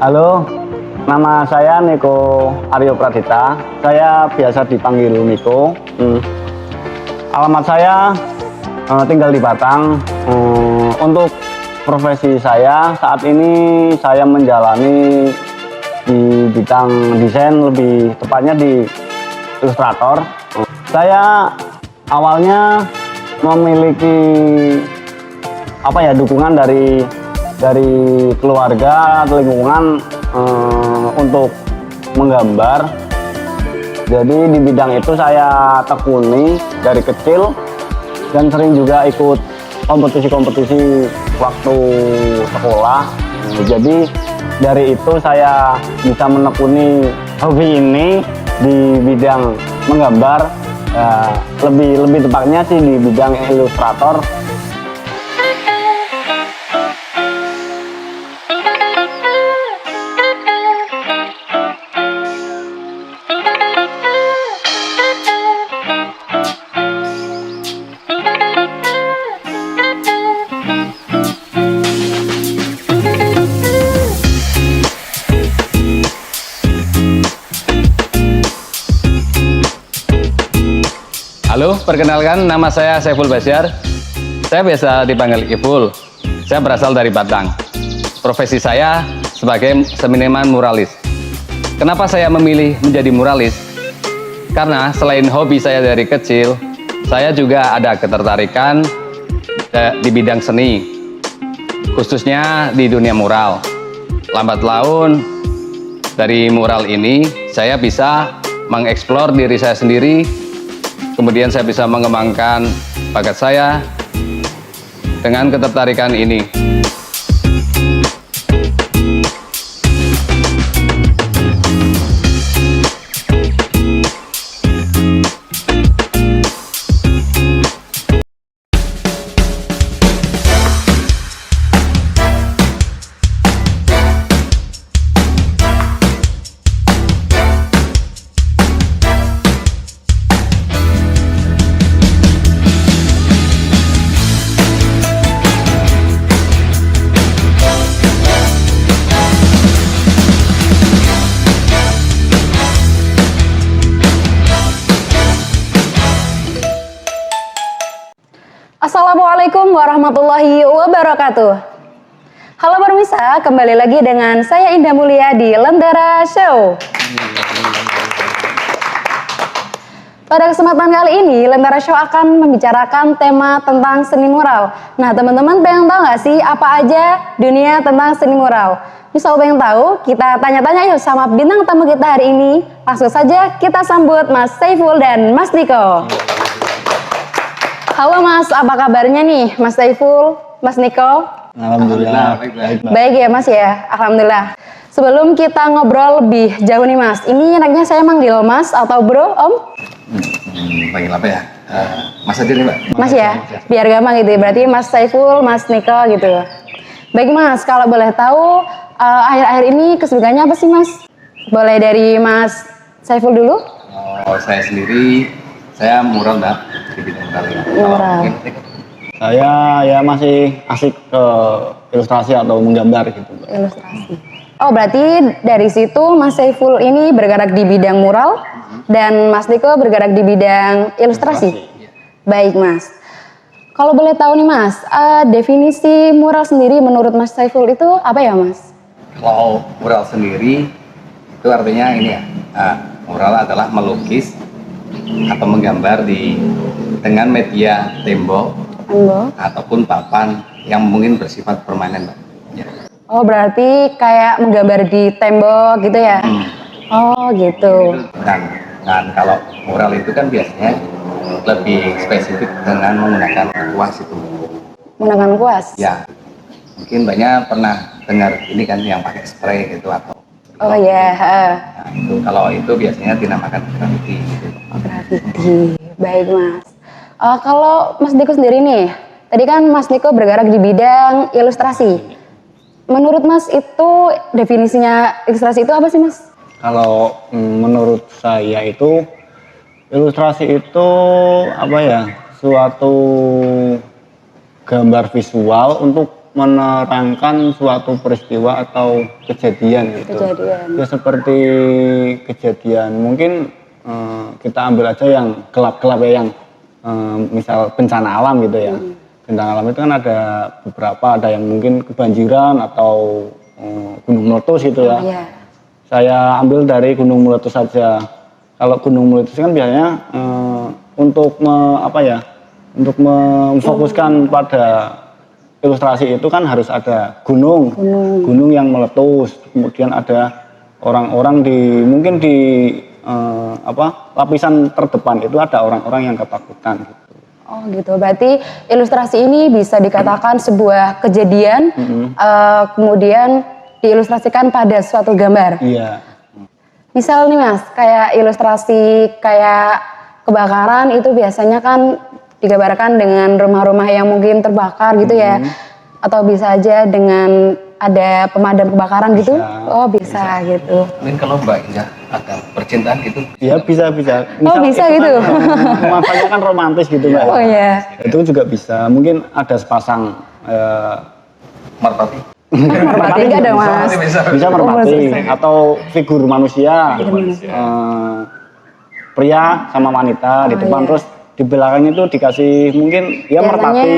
Halo, nama saya Niko Aryo Pradita. Saya biasa dipanggil Niko. Alamat saya tinggal di Batang. Untuk profesi saya saat ini saya menjalani di bidang desain, lebih tepatnya di ilustrator. Saya awalnya memiliki dukungan dari keluarga atau lingkungan untuk menggambar. Jadi di bidang itu saya tekuni dari kecil dan sering juga ikut kompetisi-kompetisi waktu sekolah. Jadi dari itu saya bisa menekuni hobi ini di bidang menggambar, lebih tepatnya sih di bidang ilustrator. Halo, perkenalkan nama saya Saiful Basyar. Saya biasa dipanggil Ipul. Saya berasal dari Batang. Profesi saya sebagai seniman muralis. Kenapa saya memilih menjadi muralis? Karena selain hobi saya dari kecil, saya juga ada ketertarikan di bidang seni, khususnya di dunia mural. Lambat laun, dari mural ini, saya bisa mengeksplor diri saya sendiri. Kemudian saya bisa mengembangkan bakat saya dengan ketertarikan ini. Assalamualaikum warahmatullahi wabarakatuh. Halo pemirsa, kembali lagi dengan saya Indah Mulia di Lentera Show. Pada kesempatan kali ini, Lentera Show akan membicarakan tema tentang seni mural. Nah, teman-teman pengen tahu nggak sih apa aja dunia tentang seni mural? Misal pengen tahu, kita tanya-tanya yuk sama bintang tamu kita hari ini. Langsung saja kita sambut Mas Saiful dan Mas Niko. Halo Mas, apa kabarnya nih Mas Saiful, Mas Niko? Alhamdulillah. Baik ya Mas ya, Alhamdulillah. Sebelum kita ngobrol lebih jauh nih Mas, ini enaknya saya manggil Mas atau Bro, Om? Panggil apa ya? Mas aja nih Mbak. Mas ya, biar gampang gitu ya. Berarti Mas Saiful, Mas Niko gitu. Baik Mas, kalau boleh tahu akhir-akhir ini kesibukannya apa sih Mas? Boleh dari Mas Saiful dulu? Saya sendiri, saya mural Mbak, di bidang mural. Mural. Saya ya masih asik ke ilustrasi atau menggambar gitu. Ilustrasi. Oh berarti dari situ Mas Saiful ini bergerak di bidang mural dan Mas Niko bergerak di bidang ilustrasi. Baik Mas. Kalau boleh tahu nih Mas, definisi mural sendiri menurut Mas Saiful itu apa ya Mas? Kalau mural sendiri itu artinya ini ya, mural adalah melukis atau menggambar dengan media tembok ataupun papan yang mungkin bersifat permanen Mbak. Ya. Oh berarti kayak menggambar di tembok gitu ya? Oh gitu. Dan kalau mural itu kan biasanya lebih spesifik dengan menggunakan kuas itu. Menggunakan kuas? Ya, mungkin banyak pernah dengar ini kan yang pakai spray gitu atau Oh ya, Nah, itu kalau itu biasanya dinamakan grafiti gitu. oh, graffiti. Baik Mas. Kalau Mas Diko sendiri nih, tadi kan Mas Diko bergerak di bidang ilustrasi. Menurut Mas itu definisinya ilustrasi itu apa sih Mas? Kalau menurut saya itu ilustrasi itu apa ya, suatu gambar visual untuk menerangkan suatu peristiwa atau kejadian gitu. Kejadian. Ya seperti kejadian mungkin kita ambil aja yang gelap-gelap ya, yang misal bencana alam gitu ya. Bencana alam itu kan ada beberapa, ada yang mungkin kebanjiran atau gunung meletus gitu ya. Iya. Saya ambil dari gunung meletus saja. Kalau gunung meletus kan biasanya untuk untuk memfokuskan pada ilustrasi itu kan harus ada gunung yang meletus, kemudian ada orang-orang mungkin di lapisan terdepan itu ada orang-orang yang ketakutan gitu. Oh gitu, berarti ilustrasi ini bisa dikatakan sebuah kejadian, kemudian diilustrasikan pada suatu gambar. Iya. Misal nih Mas, kayak ilustrasi kayak kebakaran itu biasanya kan digambarkan dengan rumah-rumah yang mungkin terbakar gitu ya, atau bisa aja dengan ada pemadam kebakaran gitu. Bisa. Bisa gitu. Mungkin kalau Mbak Indah ada percintaan gitu. Ya bisa. Oh, bisa itu gitu. Kan, nuansanya kan romantis gitu Mbak. Oh iya. Itu juga bisa. Mungkin ada sepasang Merpati. Merpati enggak dong Mas. bisa merpati bisa. atau figur manusia, pria sama wanita di depan, iya. terus di belakangnya itu dikasih mungkin ya merpati.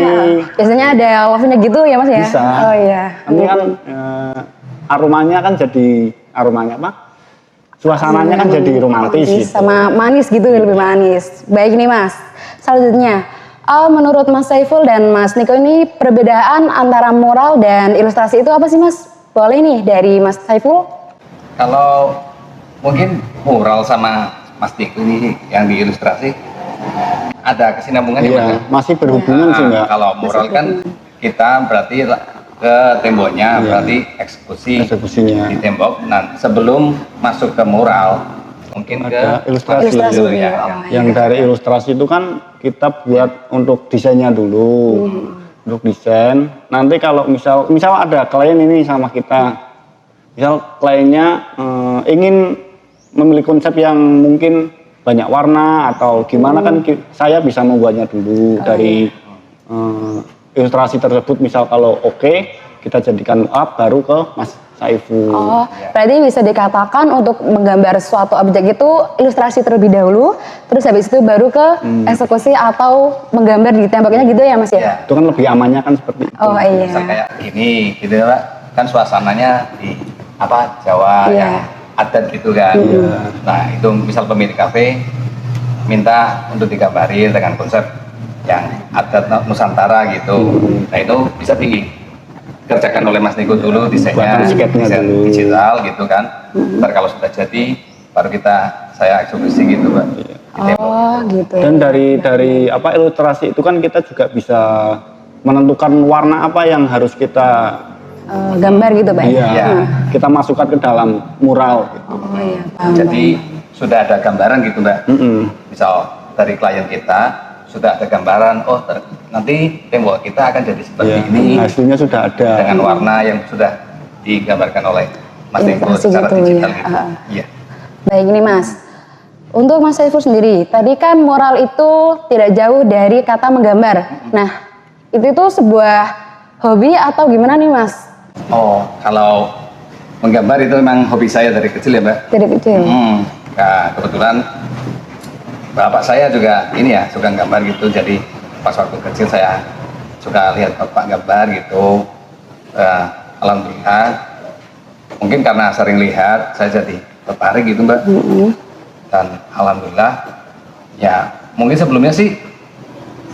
Biasanya ada love-nya gitu ya Mas ya? Bisa. Oh iya. Nanti kan aromanya kan jadi suasananya kan jadi romantis gitu. Sama manis gitu, lebih manis. Baik nih Mas. Selanjutnya, menurut Mas Saiful dan Mas Niko ini perbedaan antara mural dan ilustrasi itu apa sih Mas? Boleh nih dari Mas Saiful? Kalau mungkin mural sama Mas Niko ini yang diilustrasi ada kesinambungan ya Mas? Iya, masih berhubungan sih Mbak. Kalau mural kan kita berarti ke temboknya, berarti Eksekusinya. di tembok. Nah, sebelum masuk ke mural, mungkin Ada ke ilustrasi. Ilustrasi gitu ya. Yang dari ilustrasi itu kan kita buat untuk desainnya dulu, untuk desain. Nanti kalau misal ada klien ini sama kita, misal kliennya ingin memiliki konsep yang mungkin banyak warna atau gimana, kan saya bisa membuatnya dulu dari ilustrasi tersebut. Misal kalau oke, kita jadikan up baru ke Mas Saiful. Oh, berarti bisa dikatakan untuk menggambar suatu objek itu ilustrasi terlebih dahulu, terus habis itu baru ke eksekusi atau menggambar di temboknya gitu ya Mas ya? Ya. Itu kan lebih amannya kan seperti itu. Oh iya. Misal kayak gini gitu Pak, kan suasananya di Jawa Iya. yang adat gitu kan. Nah, itu misal pemilik kafe minta untuk digambarin dengan konsep yang adat Nusantara gitu. Nah, itu bisa dikerjakan oleh Mas Niko dulu desainnya, Buatan sketnya desain dulu. digital gitu kan. Ntar kalau sudah jadi baru saya eksekusi gitu Pak. Di tembok. Oh gitu. Dan dari ilustrasi itu kan kita juga bisa menentukan warna apa yang harus kita Gambar gitu Pak? Iya. kita masukkan ke dalam mural gitu. Oh iya, paham. Jadi sudah ada gambaran gitu Mbak. Misal dari klien kita sudah ada gambaran, nanti tembok kita akan jadi seperti Ya, ini hasilnya sudah ada. dengan warna yang sudah digambarkan oleh Mas Niko Ilustrasi secara gitu, digital ya. gitu. Iya. Baik ini Mas, untuk Mas Saiful sendiri, tadi kan mural itu tidak jauh dari kata menggambar. Nah, itu sebuah hobi atau gimana nih Mas? Oh, kalau menggambar itu memang hobi saya dari kecil ya Mbak. Dari kecil. Nah, kebetulan bapak saya juga ini ya suka gambar gitu, jadi pas waktu kecil saya suka lihat bapak gambar gitu. Alhamdulillah, mungkin karena sering lihat saya jadi tertarik gitu Mbak. Dan alhamdulillah ya mungkin sebelumnya sih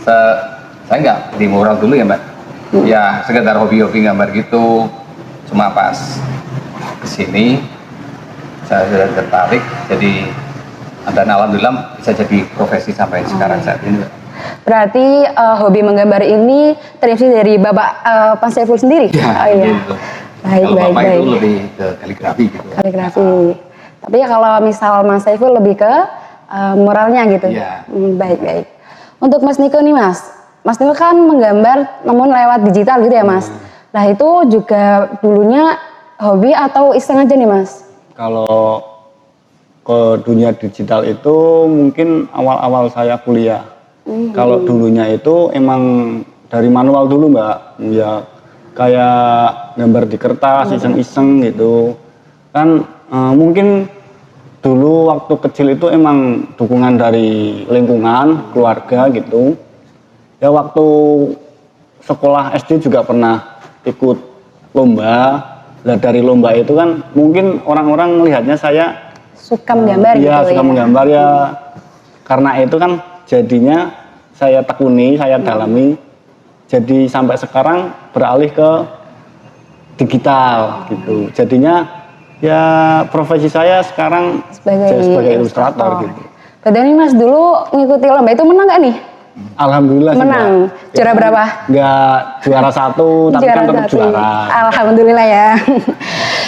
saya nggak di mural dulu ya Mbak. Ya sekedar hobi-hobi gambar gitu, cuma pas kesini saya sudah tertarik, jadi dan alhamdulillah bisa jadi profesi sampai sekarang saat ini. Berarti hobi menggambar ini terinspirasi dari Bapak Pak Saiful sendiri? Ya, Oh iya. gitu. Baik, Kalau baik, Bapak itu baik. lebih ke kaligrafi gitu. Kaligrafi. Tapi ya kalau misal Mas Saiful lebih ke muralnya gitu. Iya. Baik, baik. Untuk Mas Niko nih Mas, Mas Niko kan menggambar namun lewat digital gitu ya Mas. Nah itu juga dulunya hobi atau iseng aja nih Mas? Kalau ke dunia digital itu mungkin awal-awal saya kuliah. Kalau dulunya itu emang dari manual dulu Mbak, ya kayak gambar di kertas, iseng-iseng gitu. Kan mungkin dulu waktu kecil itu emang dukungan dari lingkungan, keluarga gitu. Ya waktu sekolah SD juga pernah ikut lomba. Nah dari lomba itu kan mungkin orang-orang melihatnya saya Suka menggambar gitu iya, ya? suka menggambar ya. Karena itu kan jadinya saya tekuni, saya dalami. Jadi sampai sekarang beralih ke digital gitu. Jadinya ya profesi saya sekarang sebagai ilustrator gitu. Berarti ini Mas dulu ngikuti lomba itu menang gak nih? Alhamdulillah sih, Menang. Mbak. Juara berapa? Enggak juara 1, tapi kan tetap satu. juara. Alhamdulillah ya.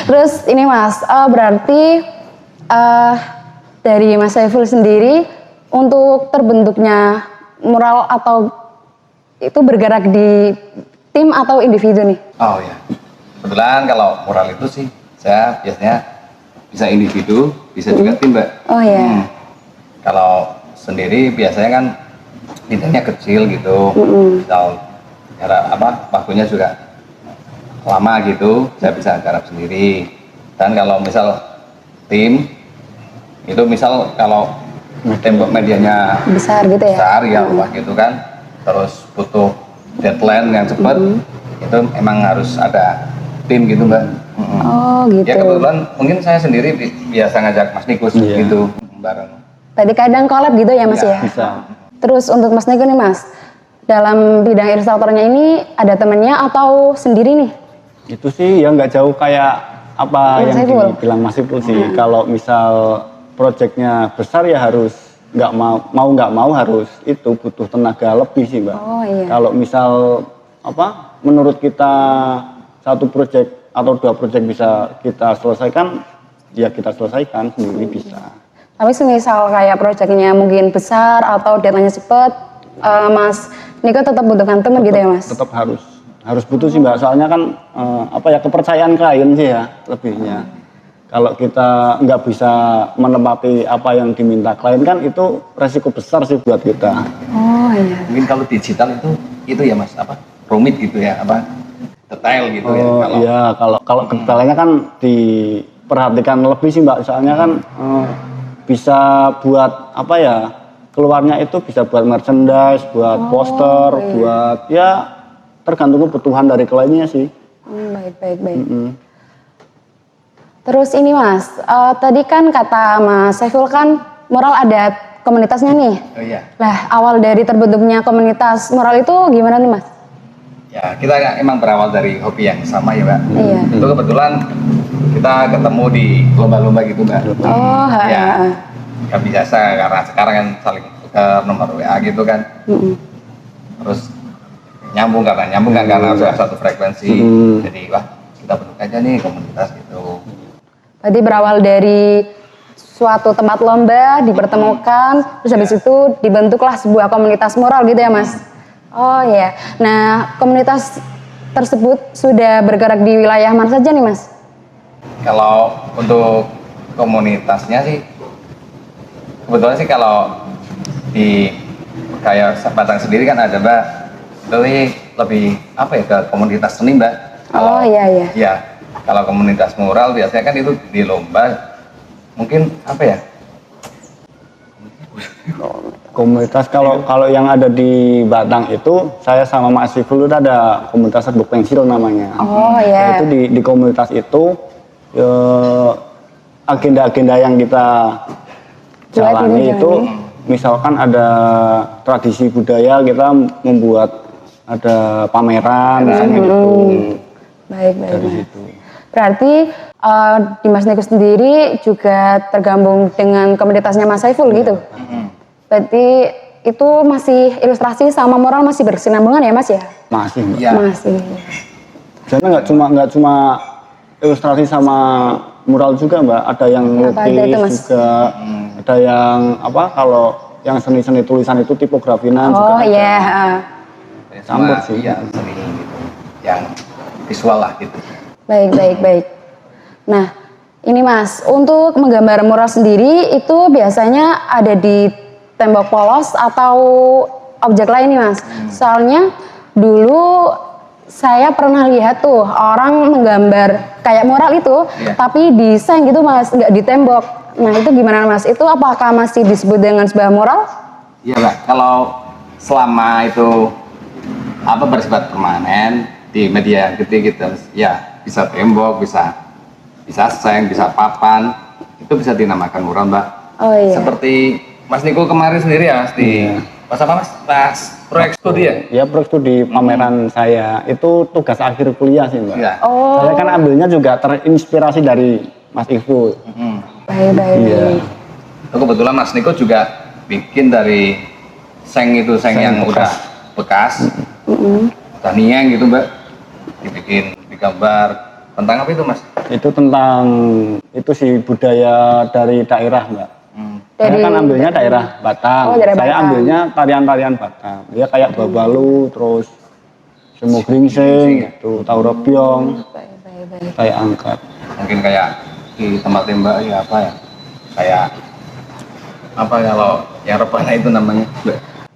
Terus ini Mas, berarti dari Mas Saiful sendiri untuk terbentuknya mural atau itu bergerak di tim atau individu nih? Oh ya, kebetulan kalau mural itu sih saya biasanya bisa individu, bisa juga tim Mbak. Oh ya. Kalau sendiri biasanya kan bidangnya kecil gitu, misal waktunya juga lama gitu, saya bisa garap sendiri. Dan kalau misal tim itu misal kalau tembok medianya Besar gitu ya? besar ya wah gitu kan, terus butuh deadline yang cepat, itu emang harus ada tim gitu Mbak. Oh gitu. Ya kebetulan mungkin saya sendiri biasa ngajak Mas Nikus gitu bareng. Tadi kadang collab gitu ya Mas Ya, ya? Bisa. Terus untuk Mas Niko nih Mas, dalam bidang ilustratornya ini ada temennya atau sendiri nih? Itu sih ya nggak jauh kayak apa Mas yang Saiful. dibilang Mas Saiful sih. Kalau misal proyeknya besar ya harus nggak nggak mau harus itu butuh tenaga lebih sih Mbak. Oh iya. Kalau misal menurut kita satu proyek atau 2 proyek bisa kita selesaikan, ya kita selesaikan sendiri bisa. Tapi semisal kayak proyeknya mungkin besar atau deadline-nya cepet, Mas Niko tetap butuhkan teman gitu ya Mas? Tetap harus butuh sih Mbak. Soalnya kan kepercayaan klien sih ya lebihnya. Kalau kita nggak bisa menepati apa yang diminta klien kan itu resiko besar sih buat kita. Oh iya. Mungkin kalau digital itu ya Mas rumit gitu ya detail gitu ya. Kalau Iya, kalau kendalanya kan diperhatikan lebih sih Mbak. Soalnya kan bisa buat keluarnya itu bisa buat merchandise, buat poster, buat ya tergantung kebutuhan dari kliennya sih. Baik. Terus ini Mas, tadi kan kata Mas Saiful kan mural ada komunitasnya nih. oh iya. Lah awal dari terbentuknya komunitas mural itu gimana nih Mas? Ya kita emang berawal dari hobi yang sama ya Mbak. Iya. Itu kebetulan kita ketemu di lomba-lomba gitu Mbak. Oh, Ya kan biasa karena sekarang kan saling tukar nomor WA gitu kan. Terus nyambung kan karena sudah satu frekuensi. Jadi wah kita bentuk aja nih komunitas gitu. Tadi berawal dari suatu tempat lomba dipertemukan, terus habis itu dibentuklah sebuah komunitas mural gitu ya Mas? Oh iya. Nah komunitas tersebut sudah bergerak di wilayah mana saja nih Mas? Kalau untuk komunitasnya sih kebetulan sih kalau di kayak Batang sendiri kan ada Mbak, itu lebih ke komunitas seni Mbak. Oh iya. Iya, kalau komunitas mural biasanya kan itu di lomba mungkin Komunitas kalau yang ada di Batang itu saya sama Mas Saiful itu ada komunitas serbuk pensil namanya. Oh iya. Itu di komunitas itu agenda-agenda yang kita jalani itu misalkan ada tradisi budaya kita membuat ada pameran misalnya gitu. Baik. Dari situ. Berarti di Mas Niko sendiri juga tergabung dengan komunitasnya Mas Saiful gitu? Berarti itu masih ilustrasi sama mural masih berkesinambungan ya Mas ya? Masih Mbak. Iya. Masih. Karena nggak cuma ilustrasi sama mural juga Mbak. Ada yang Apa aja itu, lukis Mas? juga, ada yang apa kalau yang seni-seni tulisan itu tipografinan juga Oh ada. iya. Campur Sama, sih. iya, seni gitu. Yang visual lah gitu. Baik, baik, baik. Nah, ini Mas, untuk menggambar mural sendiri itu biasanya ada di tembok polos atau objek lain nih Mas. Soalnya dulu saya pernah lihat tuh orang menggambar kayak mural itu, Iya. tapi desain gitu Mas, nggak di tembok. Nah itu gimana Mas? Itu apakah masih disebut dengan sebuah mural? Iya Mbak, kalau selama itu apa bersifat permanen di media yang gede gitu, ya bisa tembok, bisa seng, bisa papan, itu bisa dinamakan mural Mbak. Oh iya. Seperti Mas Niko kemarin sendiri ya, Mas, di pas apa Mas? Pas proyek studi ya? Ya proyek studi pameran saya itu tugas akhir kuliah sih Mbak. Iya. Oh, Saya kan ambilnya juga terinspirasi dari Mas Iful. baik, baik, Iya. baik. Oh, kebetulan Mas Niko juga bikin dari seng itu, seng yang bekas. udah bekas, udah nieng gitu Mbak, dibikin, digambar tentang apa itu Mas? Itu tentang itu sih budaya dari daerah Mbak. Saya Dari- kan ambilnya daerah Batam. Oh, daerah Saya Batam. ambilnya tarian-tarian Batam. Dia kayak babalu, terus semu gringsing, gitu, taurobyong, Baik, baik, baik. kayak angkat. Mungkin kayak di tempat tembak ya apa ya? Kayak apa kalau yang rebana itu namanya?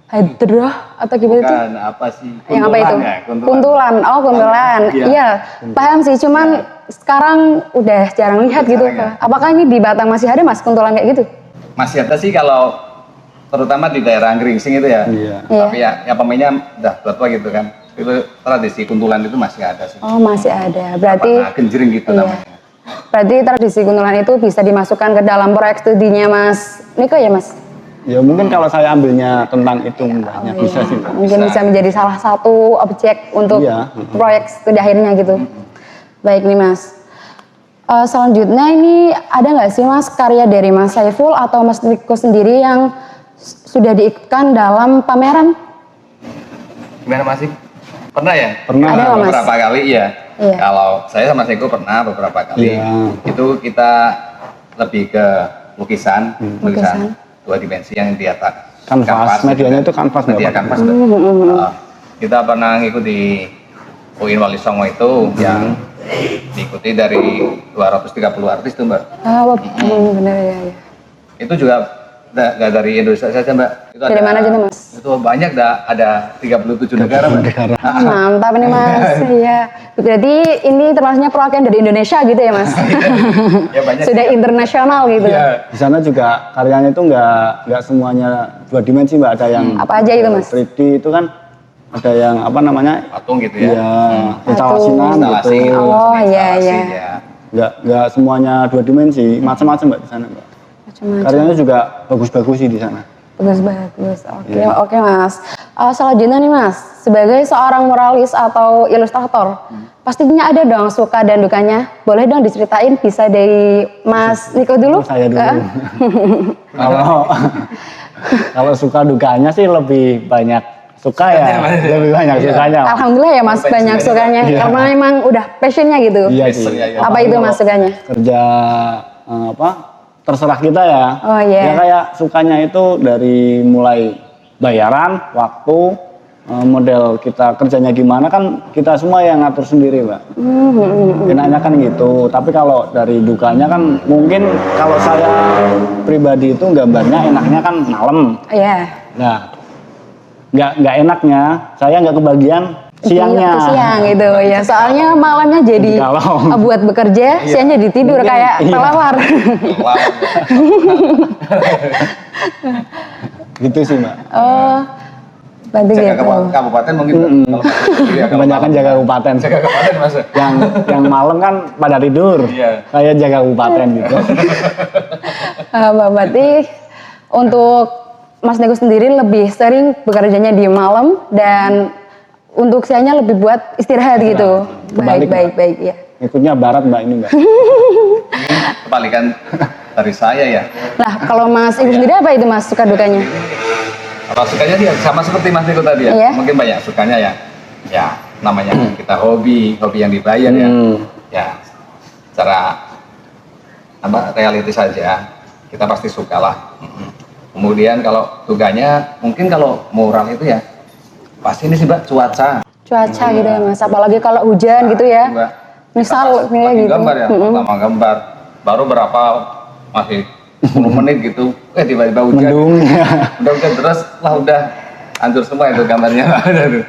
Hadrah atau gimana itu? Bukan apa sih? Yang apa itu? Kuntulan ya, Kuntulan. Oh, kuntulan. Iya. Iya, paham sih. Cuman sekarang udah jarang lihat gitu. Jarang ya. Apakah ini di Batam masih ada Mas kuntulan kayak gitu? Masih ada sih kalau terutama di daerah Gringsing itu ya. Iya. Tapi ya pemainnya udah tua-tua gitu kan. Itu tradisi kuntulan itu masih ada sih. Oh, masih ada. Berarti Nah, genjering gitu iya. namanya. Berarti tradisi kuntulan itu bisa dimasukkan ke dalam proyek studinya Mas Niko ya Mas? Ya mungkin kalau saya ambilnya tentang itu mbaknya Oh, bisa iya. sih Mbak. Mungkin bisa menjadi salah satu objek untuk Iya. proyek studi akhirnya gitu. Baik nih Mas. Selanjutnya ini ada nggak sih Mas karya dari Mas Saiful atau Mas Niko sendiri yang sudah diikutkan dalam pameran? Gimana masih? Pernah ya? Pernah. Ada nggak, Mas? Beberapa kali ya. Iya. Kalau saya sama Seko pernah beberapa kali. Iya. Itu kita lebih ke lukisan, Lukisan. dua dimensi yang di atas Kanvas, medianya gitu itu kanvas, Media Mbak. kanvas. Kita pernah ngikuti UIN Wali Songo itu yang diikuti dari 230 artis tuh Mbak. Bener ya. Itu juga nggak dari Indonesia saja Mbak. Itu Dari mana aja tuh, Mas? Itu banyak, ada 37 negara Mbak. Mantap nih Mas. Iya. Berarti ini termasuknya perwakilan dari Indonesia gitu ya Mas? Ya banyak. Sudah internasional gitu. Iya. Di sana juga karyanya itu nggak semuanya dua dimensi Mbak. Ada yang Apa aja itu Mas? 3D itu kan ada yang apa namanya? Patung gitu ya. Iya, instalasinan Instalasi gitu. gitu. Oh, iya, instalasi, iya. ya. Nggak semuanya dua dimensi, macam-macam Mbak di sana Mbak. Macam-macam. Karyanya juga bagus-bagus sih di sana. Bagus. Oke, Iya. oke Mas. Selanjutnya nih Mas, sebagai seorang muralis atau ilustrator, pastinya ada dong suka dan dukanya. Boleh dong diceritain, bisa dari Mas Niko dulu? Saya dulu. Kalau kalau suka dukanya sih lebih banyak suka ya, lebih banyak sukanya. Alhamdulillah ya Mas, banyak sukanya. Iya. Karena memang udah passionnya gitu. Iya Passion, sih. ya, ya. Apa itu Mas sukanya? Kerja apa? Terserah kita ya. Oh, iya. Ya kayak sukanya itu dari mulai bayaran, waktu, model kita kerjanya gimana kan kita semua yang ngatur sendiri Mbak. Enaknya kan gitu. Tapi kalau dari dukanya kan mungkin kalau saya pribadi itu gambarnya enaknya kan malam. Iya. Nah, nggak enaknya saya nggak kebagian siangnya. Siang gitu ya. Soalnya malamnya jadi Kalau- buat bekerja, siangnya jadi tidur Mungkin, kayak iya. kelelawar. Wow. Gitu sih Mbak. Oh, berarti Jaga gitu. kabupaten mungkin Mbak. Kalau iya, kalau Kebanyakan malam. jaga kabupaten. Jaga kabupaten Mas. yang malam kan pada tidur. Iya. Saya jaga kabupaten gitu. Berarti untuk Mas Niko sendiri lebih sering bekerjanya di malam dan untuk siangnya lebih buat istirahat gitu. Kebalik, Baik ya. Ikutnya barat Mbak ini Mbak. Kebalikan dari saya ya. Nah, kalau Mas Ibu sendiri apa itu Mas suka dukanya? Kalau sukanya dia sama seperti Mas Niko tadi ya. Iya. Mungkin banyak sukanya ya. Ya namanya kita hobi yang dibayar ya. Ya secara realistis saja, kita pasti suka lah. Kemudian kalau duganya, mungkin kalau mural itu ya pasti ini sih Mbak, cuaca Gitu ya Mas, apalagi kalau hujan gitu ya. Mbak. Misal Kita gitu. gambar ya, pertama gambar baru berapa masih 10 menit gitu, tiba-tiba hujan. Mendung. Udah hujan terus lah, udah hancur semua itu gambarnya.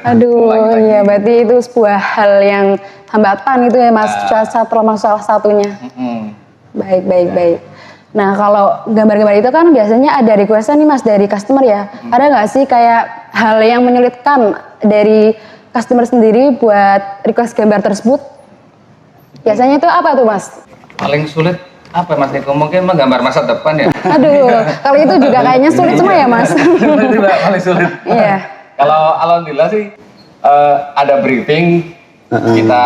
Aduh, Lagi-lagi. iya berarti itu sebuah hal yang hambatan itu ya Mas, cuaca termasuk salah satunya. Baik. Nah kalau gambar-gambar itu kan biasanya ada requestan nih Mas dari customer ya. Ada nggak sih kayak hal yang menyulitkan dari customer sendiri buat request gambar tersebut? Biasanya itu apa tuh Mas? Paling sulit apa Mas Niko? Mungkin menggambar masa depan ya. Aduh, kalau itu juga kayaknya sulit semua ya Mas. Itu Mbak, paling sulit. Iya. Kalau alhamdulillah sih ada briefing, kita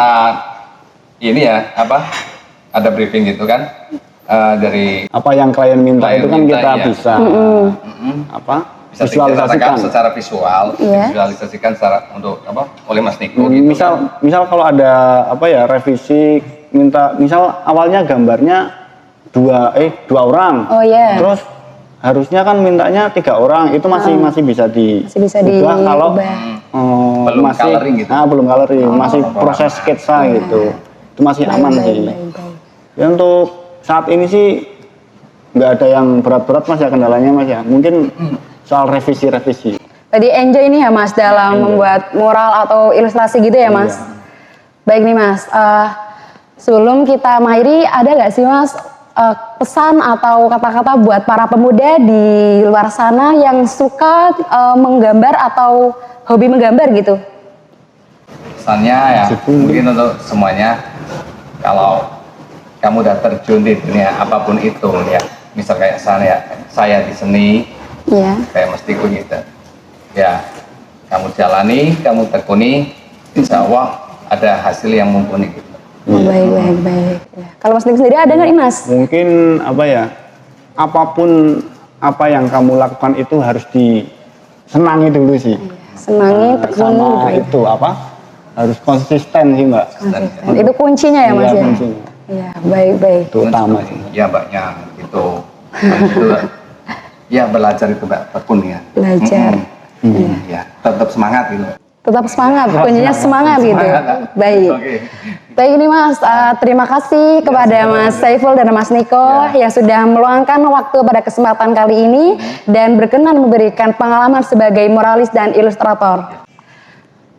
ini ya ada briefing gitu kan dari Apa yang klien minta Klien itu kan minta, kita iya. bisa bisa visualisasikan. diceritakan secara visual, Iya. visualisasikan secara untuk oleh Mas Niko gitu. Misal kalau ada revisi minta, misal awalnya gambarnya dua orang. Oh iya. Terus harusnya kan mintanya 3 orang, itu masih bisa Masih bisa diubah kalau diubah. Belum masih coloring gitu. belum coloring, masih proses sketsa gitu. Itu masih aman sih. Baik. Ya untuk saat ini sih nggak ada yang berat-berat Mas ya, kendalanya Mas ya. Mungkin soal revisi. Tadi enjoy ini ya Mas dalam membuat mural atau ilustrasi gitu ya Mas. Baik nih Mas, sebelum kita mengakhiri ada nggak sih Mas pesan atau kata-kata buat para pemuda di luar sana yang suka menggambar atau hobi menggambar gitu? Pesannya ya mungkin untuk semuanya, kalau kamu udah terjun di dunia apapun itu ya, misal kayak saya di seni, Iya. kayak Mas Niko gitu ya, kamu jalani, kamu tekuni, insya Allah ada hasil yang mumpuni gitu. Baik. Ya. Kalau Mas Dik sendiri ada nggak nih Mas? Mungkin apapun apa yang kamu lakukan itu harus disenangi dulu sih. Senangi, tekuni. Sama itu harus konsisten sih Mbak. Konsisten. Itu kuncinya ya Mas Iya, ya? kuncinya. Iya, baik. Itu utama sih. Ya Mbaknya gitu. Habis itu ya belajar itu Mbak, tekun ya. Belajar. Ya tetap semangat gitu. Tetap semangat, kuncinya semangat gitu. Semangat. Baik. Oke. Baik ini Mas, terima kasih kepada Mas Saiful dan Mas Niko yang sudah meluangkan waktu pada kesempatan kali ini dan berkenan memberikan pengalaman sebagai muralis dan ilustrator.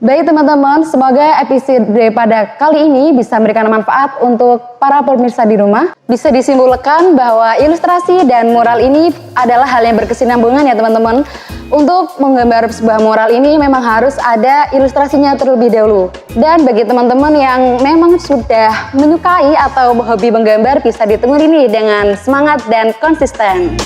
Baik teman-teman, semoga episode pada kali ini bisa memberikan manfaat untuk para pemirsa di rumah. Bisa disimpulkan bahwa ilustrasi dan mural ini adalah hal yang berkesinambungan ya teman-teman. Untuk menggambar sebuah mural ini memang harus ada ilustrasinya terlebih dahulu. Dan bagi teman-teman yang memang sudah menyukai atau hobi menggambar bisa ditemui ini dengan semangat dan konsisten.